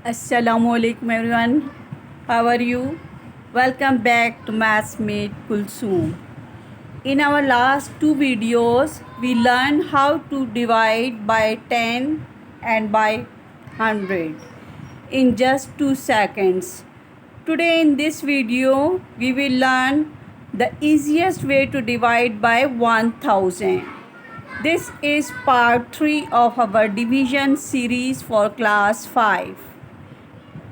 Assalamualaikum everyone. How are you? Welcome back to Mathsmate Kulsoom. In our last two videos, we learned how to divide by 10 and by 100 in just 2 seconds. Today in this video, we will learn the easiest way to divide by 1000. This is part 3 of our division series for class 5.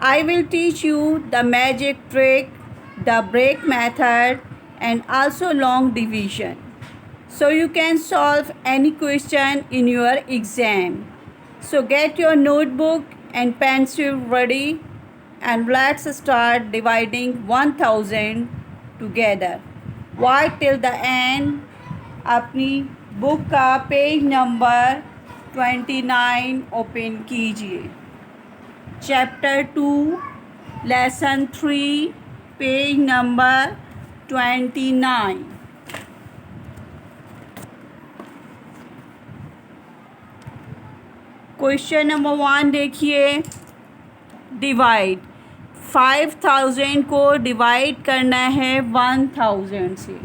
I will teach you the magic trick, the break method, and also long division, so you can solve any question in your exam. So get your notebook and pencil ready and let's start dividing 1000 together. Wait till the end. अपनी book का page number 29 open कीजिए. Chapter 2 lesson 3 page number 29. Question number 1 देखिए. Divide 5000 को divide करना है 1000 से.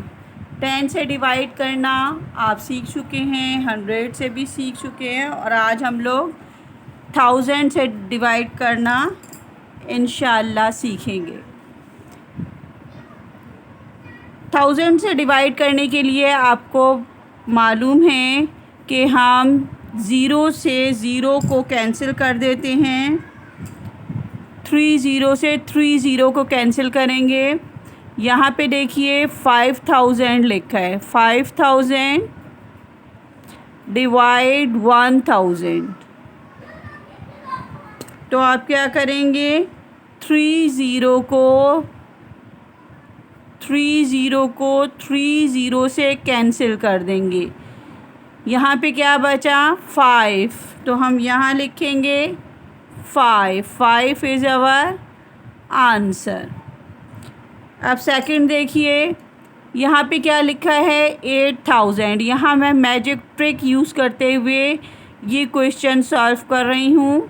10 से divide करना आप सीख चुके हैं, 100 से भी सीख चुके हैं और आज हम लोग 1000 से डिवाइड करना इंशाअल्लाह सीखेंगे. 1000 से डिवाइड करने के लिए आपको मालूम है कि हम 0 से 0 को कैंसिल कर देते हैं. 30 से 30 को कैंसिल करेंगे. यहाँ पे देखिए 5000 लिखा है. 5000 डिवाइड 1000. तो आप क्या करेंगे, 30 को 30 से कैंसिल कर देंगे. यहाँ पे क्या बचा 5, तो हम यहाँ लिखेंगे 5 इज़ आवर आंसर. अब सेकंड देखिए, यहाँ पे क्या लिखा है 8000. यहाँ मैं मैजिक ट्रिक यूज़ करते हुए ये क्वेश्चन सॉल्व कर रही हूँ.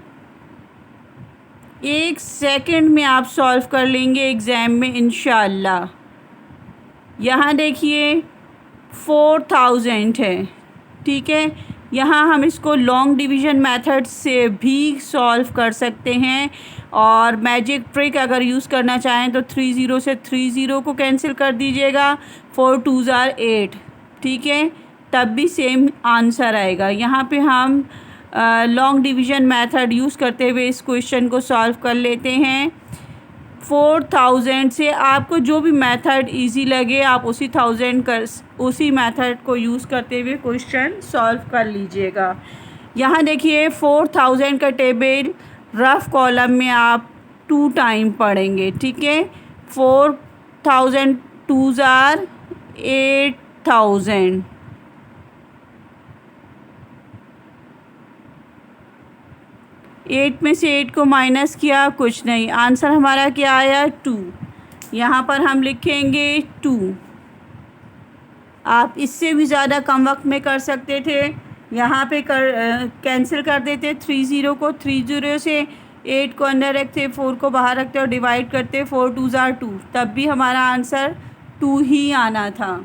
1 सेकंड में आप सॉल्व कर लेंगे एग्ज़ाम में इंशाअल्लाह. यहाँ देखिए 4000 है, ठीक है. यहाँ हम इसको लॉन्ग डिवीज़न मेथड से भी सॉल्व कर सकते हैं और मैजिक ट्रिक अगर यूज़ करना चाहें तो 30 से 30 को कैंसिल कर दीजिएगा. 4 2s are 8, ठीक है, तब भी सेम आंसर आएगा. यहाँ पे हम लॉन्ग डिवीज़न मेथड यूज़ करते हुए इस क्वेश्चन को सॉल्व कर लेते हैं. 4000 से आपको जो भी मेथड इजी लगे आप उसी मेथड को यूज़ करते हुए क्वेश्चन सॉल्व कर लीजिएगा. यहाँ देखिए 4000 का टेबल रफ कॉलम में आप 2 टाइम पढ़ेंगे, ठीक है. 4000 2s are 8000. 8 में से 8 को माइनस किया, कुछ नहीं, आंसर हमारा क्या आया 2. यहाँ पर हम लिखेंगे 2. आप इससे भी ज़्यादा कम वक्त में कर सकते थे. यहाँ पे कैंसिल कर देते 30 को. 30 से 8 को अंदर रखते, 4 को बाहर रखते और डिवाइड करते. 4 2s are 2, तब भी हमारा आंसर 2 ही आना था.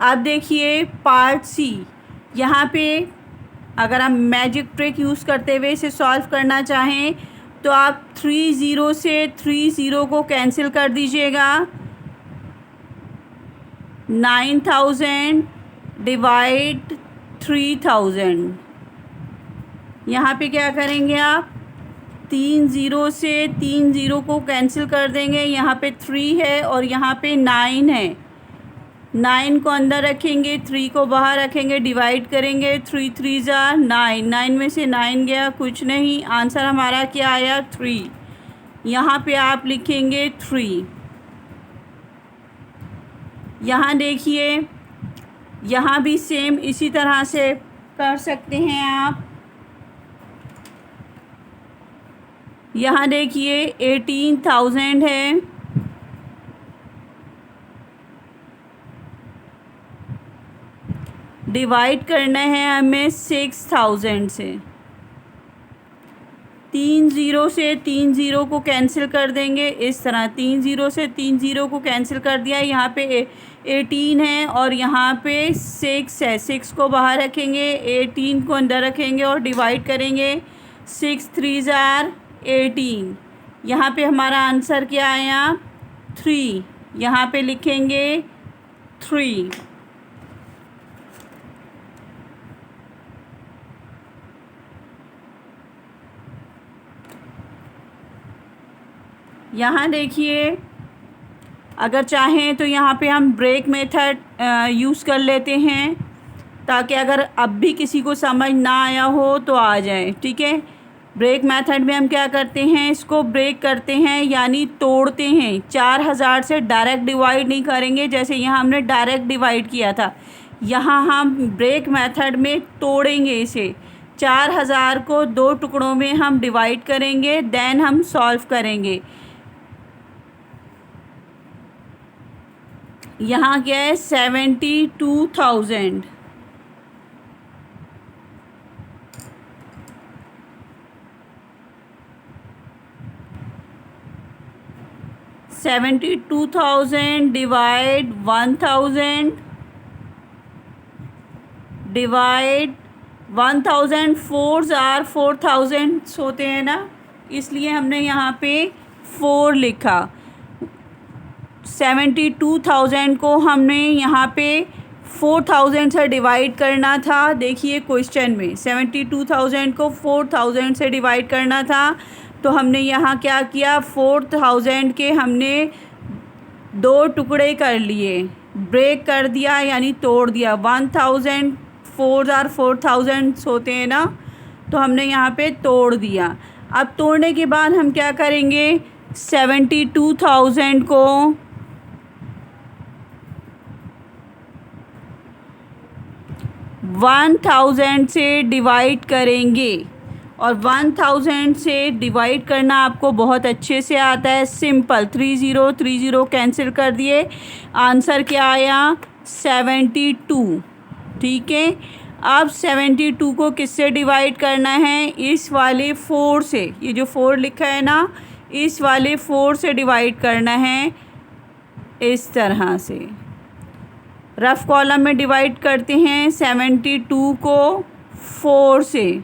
अब देखिए पार्ट सी. यहाँ पे अगर आप मैजिक ट्रिक यूज़ करते हुए इसे सॉल्व करना चाहें तो आप 30 से 30 को कैंसिल कर दीजिएगा. 9000 डिवाइड 3000. यहाँ पे क्या करेंगे आप 30 से 30 को कैंसिल कर देंगे. यहाँ पे 3 है और यहाँ पे 9 है. 9 को अंदर रखेंगे, 3 को बाहर रखेंगे, डिवाइड करेंगे. 3 3s are 9. 9 में से 9 गया, कुछ नहीं, आंसर हमारा क्या आया 3. यहाँ पे आप लिखेंगे 3. यहाँ देखिए, यहाँ भी सेम इसी तरह से कर सकते हैं आप. यहाँ देखिए 18000 है. डिवाइड करना है हमें 6000 से। 3 ज़ीरो से 3 ज़ीरो को कैंसिल कर देंगे इस तरह। 3 ज़ीरो से 3 ज़ीरो को कैंसिल कर दिया। यहाँ पे 18 है और यहाँ पे 6 है। 6 को बाहर रखेंगे, 18 को अंदर रखेंगे और डिवाइड करेंगे। 6 3 ज़ार 18। यहाँ पे हमारा आंसर क्या आया? 3। यहाँ पे लिखेंगे 3। यहाँ देखिए, अगर चाहें तो यहाँ पे हम ब्रेक मेथड यूज़ कर लेते हैं, ताकि अगर अब भी किसी को समझ ना आया हो तो आ जाए। ठीक है, ब्रेक मेथड में हम क्या करते हैं, इसको ब्रेक करते हैं यानी तोड़ते हैं। 4000 से डायरेक्ट डिवाइड नहीं करेंगे जैसे यहाँ हमने डायरेक्ट डिवाइड किया था। यहाँ हम ब्रेक मेथड में तोड़ेंगे इसे। 4000 को 2 टुकड़ों में हम डिवाइड करेंगे, देन हम सॉल्व करेंगे। यहाँ क्या है? 72,000। Divide 1000 divide 1000। 4 आर 4000 होते हैं ना, इसलिए हमने यहाँ पे 4 लिखा। 72,000 को हमने यहाँ पे 4000 से डिवाइड करना था। देखिए क्वेश्चन में 72,000 को 4000 से डिवाइड करना था, तो हमने यहाँ क्या किया? 4000 के हमने 2 टुकड़े कर लिए, ब्रेक कर दिया यानी तोड़ दिया। 1000 4 आर 4000 होते हैं ना, तो हमने यहाँ पे तोड़ दिया। अब तोड़ने के बाद हम क्या करेंगे? 72,000 को 1000 से डिवाइड करेंगे, और 1000 से डिवाइड करना आपको बहुत अच्छे से आता है। सिंपल 30 कैंसिल कर दिए, आंसर क्या आया? 72। ठीक है, अब 72 को किससे डिवाइड करना है? इस वाले 4 से। ये जो 4 लिखा है ना, इस वाले 4 से डिवाइड करना है इस तरह से। रफ कॉलम में डिवाइड करते हैं 72 को 4 से।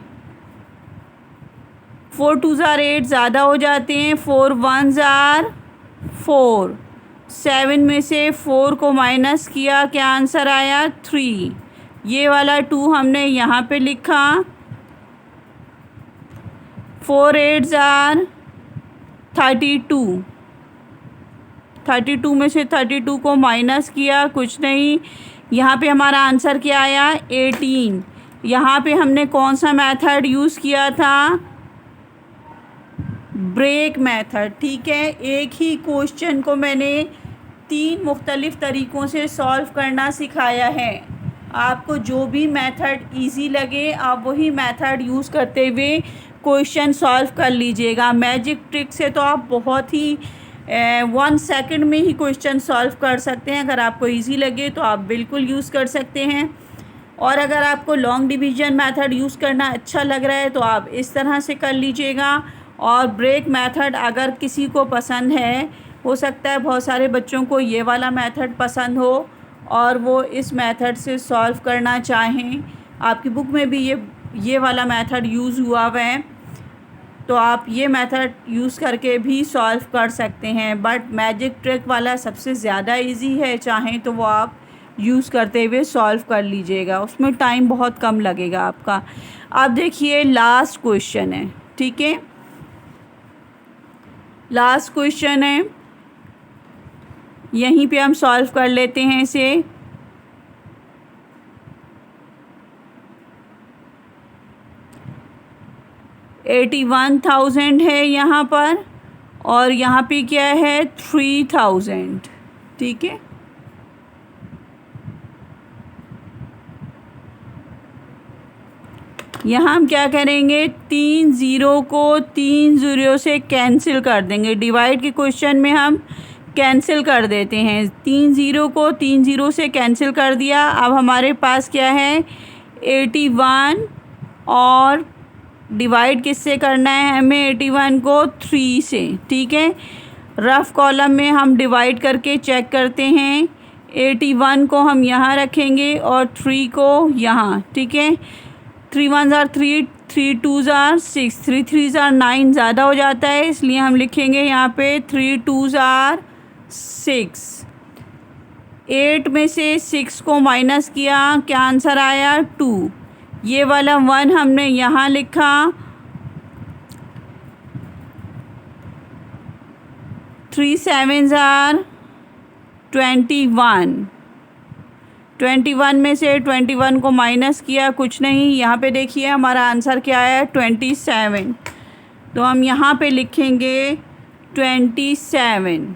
4 2 ज़ार 8 ज़्यादा हो जाते हैं। 4 1 ज़ार 4। 7 में से 4 को माइनस किया, क्या आंसर आया? 3। ये वाला 2 हमने यहाँ पे लिखा। 4 8 ज़ार 32। 32 में से 32 को माइनस किया, कुछ नहीं। यहाँ पे हमारा आंसर क्या आया? 18। यहाँ पे हमने कौन सा मेथड यूज़ किया था? Break method. ठीक है, एक ही क्वेश्चन को मैंने 3 मुख्तलिफ़ तरीक़ों से सॉल्व करना सिखाया है। आपको जो भी मेथड इजी लगे आप वही मेथड यूज़ करते हुए क्वेश्चन सॉल्व कर लीजिएगा। मैजिक ट्रिक से तो आप बहुत ही 1 सेकंड में ही क्वेश्चन सॉल्व कर सकते हैं। अगर आपको इजी लगे तो आप बिल्कुल यूज़ कर सकते हैं। और अगर आपको लॉन्ग डिवीज़न मेथड यूज़ करना अच्छा लग रहा है तो आप इस तरह से कर लीजिएगा। और ब्रेक मेथड अगर किसी को पसंद है, हो सकता है बहुत सारे बच्चों को ये वाला मेथड पसंद हो और वो इस मेथड से सॉल्व करना चाहें। आपकी बुक में भी ये वाला मेथड यूज़ हुआ हुआ है, तो आप ये मेथड यूज़ करके भी सॉल्व कर सकते हैं। बट मैजिक ट्रिक वाला सबसे ज़्यादा इजी है, चाहें तो वो आप यूज़ करते हुए सॉल्व कर लीजिएगा, उसमें टाइम बहुत कम लगेगा आपका। अब देखिए लास्ट क्वेश्चन है। ठीक है, लास्ट क्वेश्चन है, यहीं पे हम सॉल्व कर लेते हैं इसे। $81,000 है यहाँ पर, और यहाँ पे क्या है? 3000। ठीक है, यहाँ हम क्या करेंगे? 3 ज़ीरो को 3 ज़ीरो से कैंसिल कर देंगे। डिवाइड के क्वेश्चन में हम कैंसिल कर देते हैं। 3 ज़ीरो को 3 ज़ीरो से कैंसिल कर दिया। अब हमारे पास क्या है 81 और डिवाइड किससे करना है हमें 81 को 3 से। ठीक है, रफ़ कॉलम में हम डिवाइड करके चेक करते हैं। 81 को हम यहाँ रखेंगे और 3 को यहाँ। ठीक है, 3 1 ज़ार 3, 3 2 ज़ार 6, 3 3 ज़ार 9 ज़्यादा हो जाता है, इसलिए हम लिखेंगे यहाँ पे 3 2 ज़ार 6। 8 में से 6 को माइनस किया, क्या आंसर आया 2। ये वाला 1 हमने यहाँ लिखा। 3 7 ज़ार 21। 21 में से 21 को माइनस किया, कुछ नहीं। यहाँ पे देखिए हमारा आंसर क्या है 27। तो हम यहाँ पे लिखेंगे 27।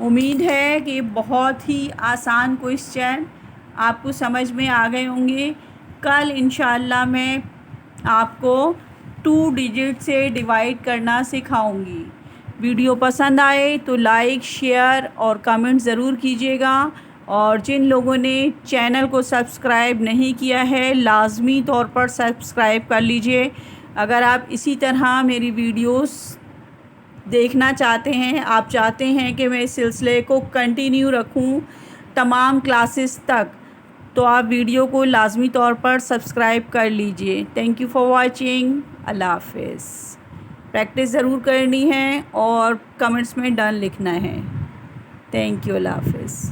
उम्मीद है कि बहुत ही आसान क्वेश्चन आपको समझ में आ गए होंगे। कल इंशाल्लाह मैं आपको 2 डिजिट से डिवाइड करना सिखाऊंगी। वीडियो पसंद आए तो लाइक, शेयर और कमेंट ज़रूर कीजिएगा। और जिन लोगों ने चैनल को सब्सक्राइब नहीं किया है लाज़मी तौर पर सब्सक्राइब कर लीजिए। अगर आप इसी तरह मेरी वीडियोस देखना चाहते हैं, आप चाहते हैं कि मैं इस सिलसिले को कंटिन्यू रखूं तमाम क्लासेस तक, तो आप वीडियो को लाज़मी तौर पर सब्सक्राइब कर लीजिए। Thank you for watching. अल्लाह हाफ़िज़। प्रैक्टिस ज़रूर करनी है और कमेंट्स में डन लिखना है। Thank you. अल्लाह हाफ़िज़।